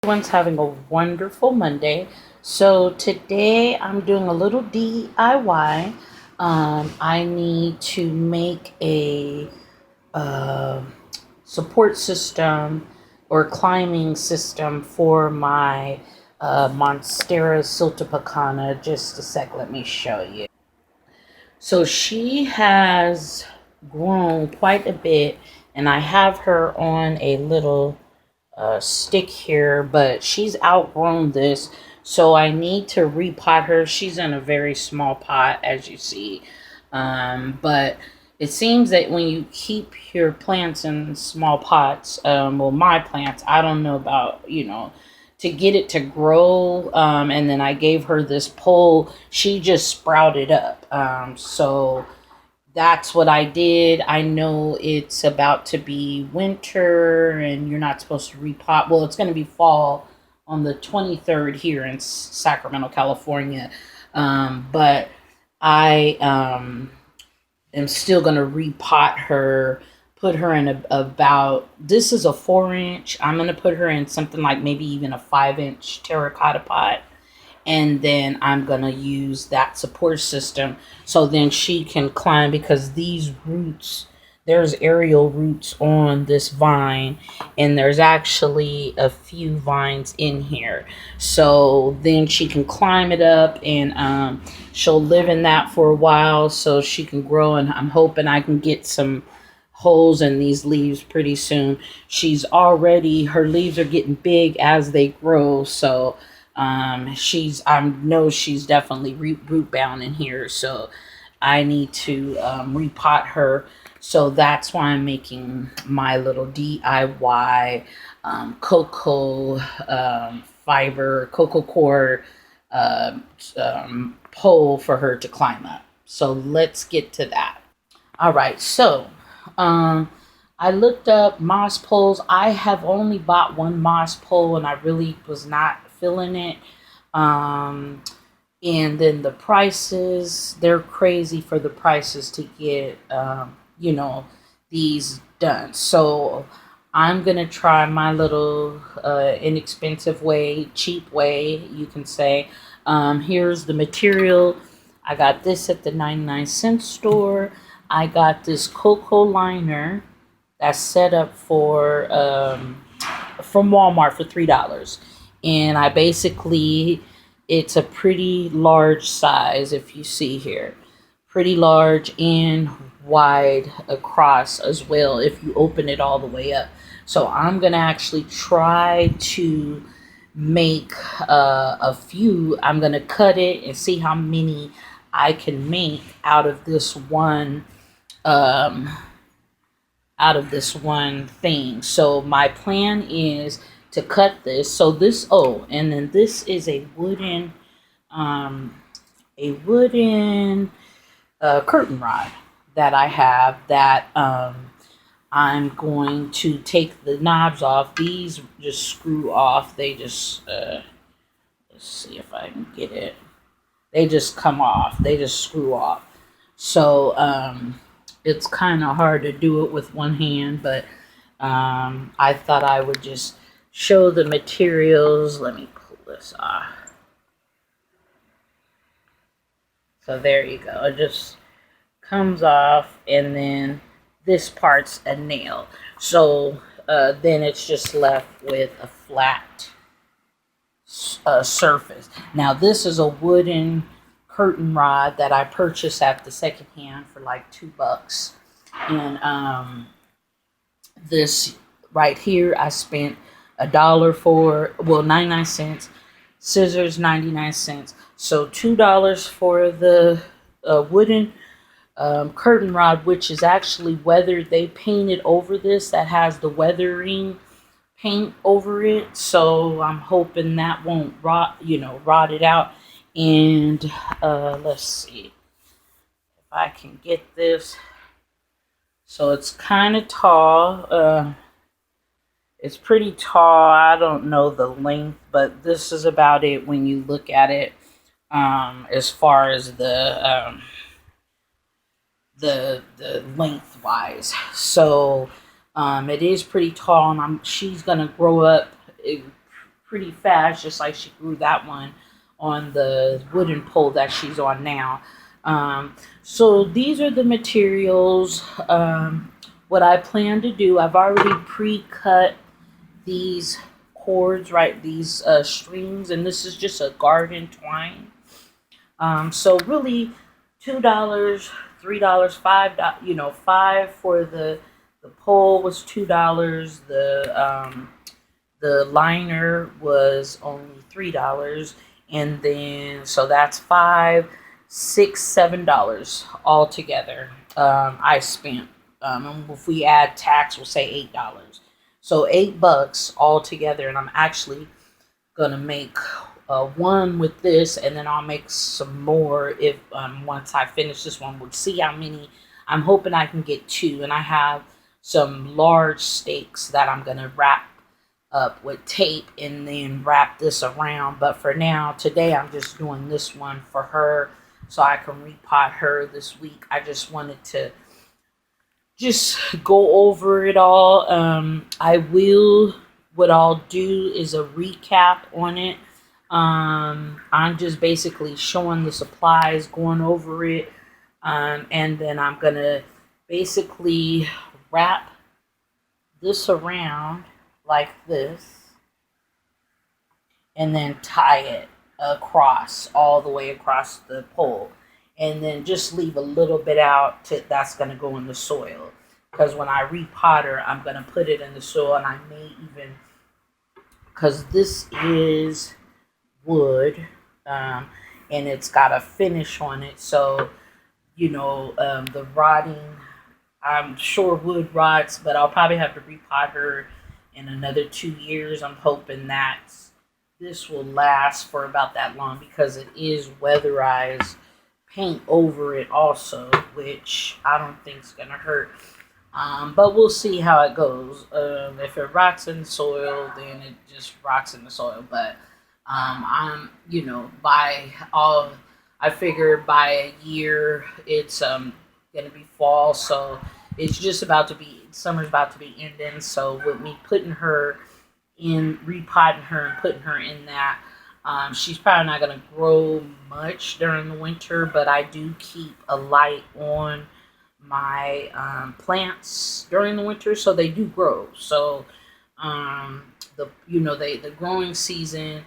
Everyone's having a wonderful Monday. So today I'm doing a little DIY. I need to make a uh, support system or climbing system for my Monstera Siltepecana. Just a sec, let me show you. So she has grown quite a bit, and I have her on a little stick here, but she's outgrown this, so I need to repot her. She's in a very small pot, as you see, but it seems that when you keep your plants in small pots, well, my plants, I don't know about, to get it to grow, and then I gave her this pole, she just sprouted up, so that's what I did. I know it's about to be winter and you're not supposed to repot. Well, it's going to be fall on the 23rd here in Sacramento, California. But I am still going to repot her, put her in about, this is a 4-inch. I'm going to put her in something like maybe even a 5-inch terracotta pot, and then I'm gonna use that support system so then she can climb, because these roots, there's aerial roots on this vine, and there's actually a few vines in here, so then she can climb it up, and she'll live in that for a while so she can grow, and I'm hoping I can get some holes in these leaves pretty soon. She's already, her leaves are getting big as they grow, so I know she's definitely root bound in here, so I need to repot her. So that's why I'm making my little DIY cocoa fiber, cocoa core pole for her to climb up. So let's get to that. All right, so I looked up moss poles. I have only bought one moss pole, and I really was not feeling it. Um, and then the prices, they're crazy for the prices to get, these done. So I'm going to try my little inexpensive way, cheap way, you can say. Here's the material. I got this at the 99-cent store. I got this Coco liner that's set up for from Walmart for $3, and I basically, it's a pretty large size, if you see here, pretty large and wide across as well if you open it all the way up. So I'm gonna actually try to make a few. I'm gonna cut it and see how many I can make out of this one um thing. So my plan is to cut this. So this, oh, and then this is a wooden um curtain rod that I have, that I'm going to take the knobs off. These just screw off. They just let's see if I can get it. They just come off. They just screw off. So it's kind of hard to do it with one hand, but I thought I would just show the materials. Let me pull this off. So there you go. It just comes off, and then this part's a nail. So then it's just left with a flat surface. Now this is a wooden curtain rod that I purchased at the second hand for like $2, and this right here I spent $1 for, well, 99 cents, scissors 99 cents, so $2 for the wooden curtain rod, which is actually weathered. They painted over this, that has the weathering paint over it, so I'm hoping that won't rot it out. And let's see if I can get this. So it's kind of tall. It's pretty tall. I don't know the length, but this is about it when you look at it. As far as the lengthwise. So it is pretty tall, and she's gonna grow up pretty fast, just like she grew that one on the wooden pole that she's on now. So these are the materials. What I plan to do, I've already pre-cut these cords, right? These strings, and this is just a garden twine. So really, $2, $3, $5. Five for the pole was $2. The liner was only $3, and then so that's $5, $6, $7 altogether. I spent, and if we add tax, we'll say $8. So $8 altogether, and I'm actually gonna make one with this, and then I'll make some more if once I finish this one. We'll see how many. I'm hoping I can get two, and I have some large stakes that I'm gonna wrap up with tape and then wrap this around. But for now, today I'm just doing this one for her so I can repot her this week. I just wanted to just go over it all. What I'll do is a recap on it. I'm just basically showing the supplies, going over it, and then I'm gonna basically wrap this around like this and then tie it across, all the way across the pole, and then just leave a little bit out that's going to go in the soil, because when I repot her, I'm going to put it in the soil, and I may even, because this is wood, and it's got a finish on it, so the rotting, I'm sure wood rots, but I'll probably have to repot her in another 2 years. I'm hoping that this will last for about that long, because it is weatherized paint over it also, which I don't think is gonna hurt. But we'll see how it goes. If it rots in the soil, then it just rots in the soil. But I figure by a year it's gonna be fall, so it's just about to be, summer's about to be ending. So with me putting her in, repotting her and putting her in that, she's probably not going to grow much during the winter, but I do keep a light on my plants during the winter, so they do grow. So the growing season,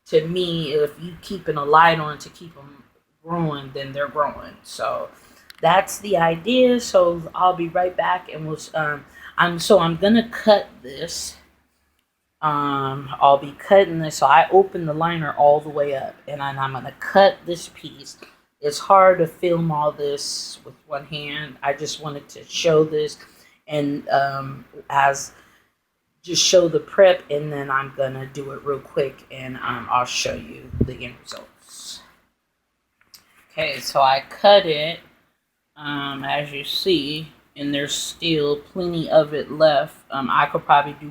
to me, if you keeping a light on to keep them growing, then they're growing. So that's the idea. So I'll be right back, and I'm gonna cut this. I'll be cutting this. So I open the liner all the way up, and then I'm gonna cut this piece. It's hard to film all this with one hand. I just wanted to show this, and as just show the prep, and then I'm gonna do it real quick, and I'll show you the end results. Okay, so I cut it. As you see, and there's still plenty of it left. I could probably do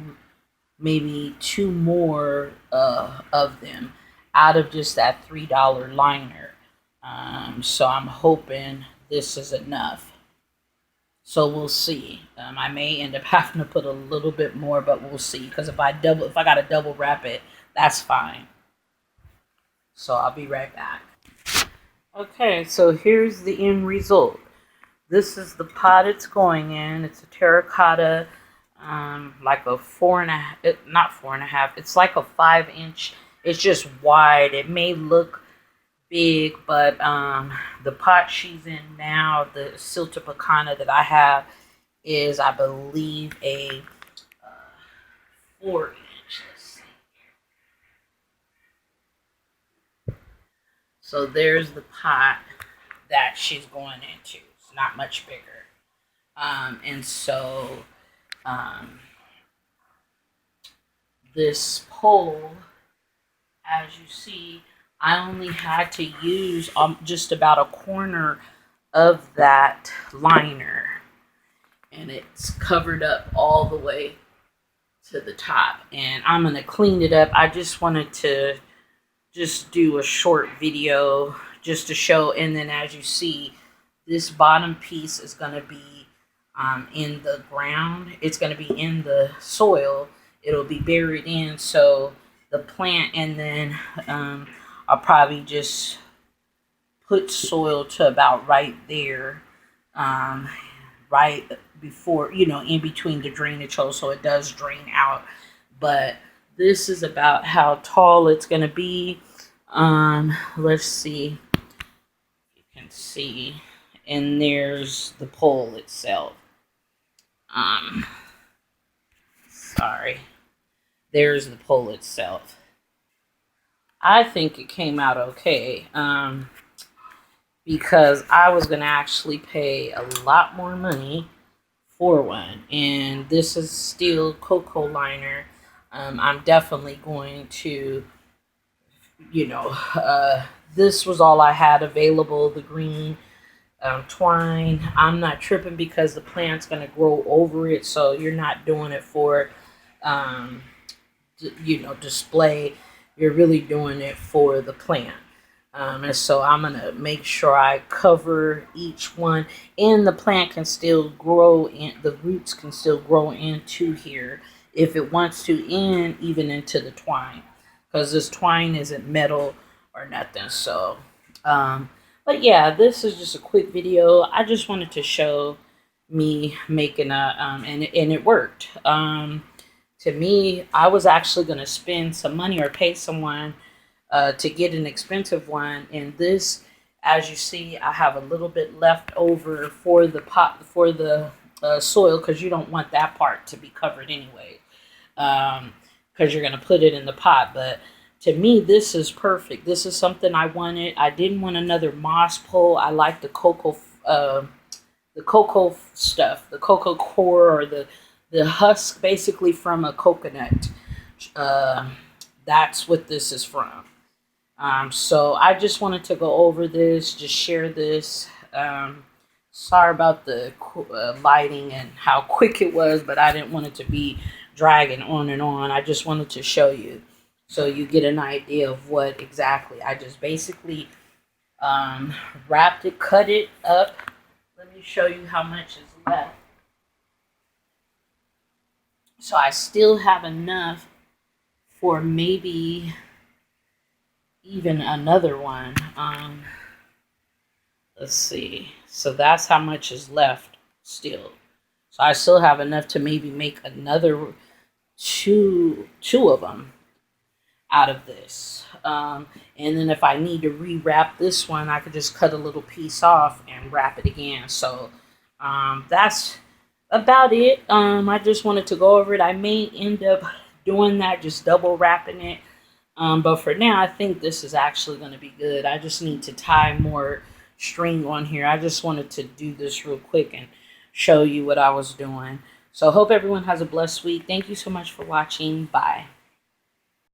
maybe 2 more of them out of just that $3 liner. So I'm hoping this is enough. So we'll see. I may end up having to put a little bit more, but we'll see. Because if I gotta double wrap it, that's fine. So I'll be right back. Okay, so here's the end result. This is the pot it's going in. It's a terracotta, like a 4.5, not 4.5. It's like a 5-inch. It's just wide. It may look big, but the pot she's in now, the Siltepecana that I have, is, I believe, a 4-inch. Let's see. So there's the pot that she's going into. Not much bigger, and so this pole, as you see, I only had to use just about a corner of that liner, and it's covered up all the way to the top, and I'm gonna clean it up. I just wanted to just do a short video just to show, and then as you see, this bottom piece is going to be in the ground. It's going to be in the soil. It'll be buried in, so the plant, and then I'll probably just put soil to about right there, right before, in between the drainage hole, so it does drain out. But this is about how tall it's going to be. Let's see. You can see, and there's the pole itself. Sorry. There's the pole itself. I think it came out okay. Because I was going to actually pay a lot more money for one. And this is still Coco liner. I'm definitely going to, this was all I had available, the green twine. I'm not tripping because the plant's going to grow over it. So you're not doing it for, display. You're really doing it for the plant. And so I'm going to make sure I cover each one, and the plant can still grow in, the roots can still grow into here if it wants to, and even into the twine, because this twine isn't metal or nothing. So, but yeah, this is just a quick video. I just wanted to show me making and it worked. To me, I was actually going to spend some money or pay someone to get an expensive one, and this, as you see, I have a little bit left over for the pot, for the soil, because you don't want that part to be covered anyway, because you're going to put it in the pot. But to me, this is perfect. This is something I wanted. I didn't want another moss pole. I like the Coco stuff, the Coco Coir, or the husk basically from a coconut. That's what this is from. So I just wanted to go over this, just share this. Sorry about the lighting and how quick it was, but I didn't want it to be dragging on and on. I just wanted to show you so you get an idea of what exactly. I just basically wrapped it, cut it up. Let me show you how much is left. So I still have enough for maybe even another one. Let's see. So that's how much is left still. So I still have enough to maybe make another two of them out of this. And then if I need to rewrap this one, I could just cut a little piece off and wrap it again. So that's about it. I just wanted to go over it. I may end up doing that, just double wrapping it. But for now, I think this is actually going to be good. I just need to tie more string on here. I just wanted to do this real quick and show you what I was doing. So I hope everyone has a blessed week. Thank you so much for watching. Bye.